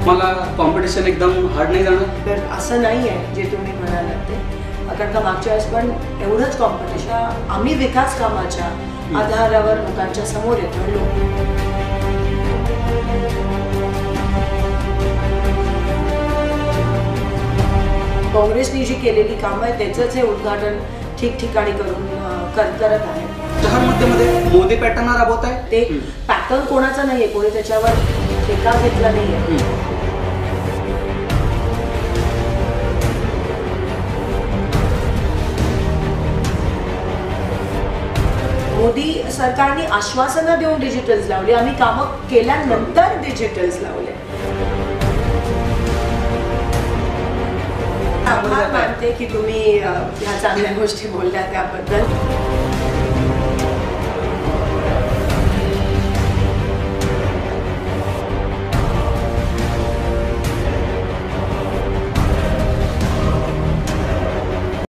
मला कॉम्पिटिशन एकदम हार्ड नाही जाणार? तर असं नाही आहे जे तुम्ही म्हणालात ते, कारण का मागच्या वेळेस पण एवढंच कॉम्पिटिशन. आम्ही विकास कामाच्या आधारावर लोकांच्या समोर येतो. काँग्रेसने जी केलेली कामं आहे त्याचंच हे उद्घाटन ठिकठिकाणी करून करत आहे. मध्ये मोदी पॅटर्न राबवत आहे. ते पॅटर्न कोणाचा नाहीये, कोणी त्याच्यावर ठेका घेतला नाहीये. मोदी सरकारने आश्वासनं देऊन डिजिटल्स लावली, आम्ही कामं केल्यानंतर डिजिटल्स लावले. आभार मानते की तुम्ही ह्या चांगल्या गोष्टी बोलल्या त्याबद्दल.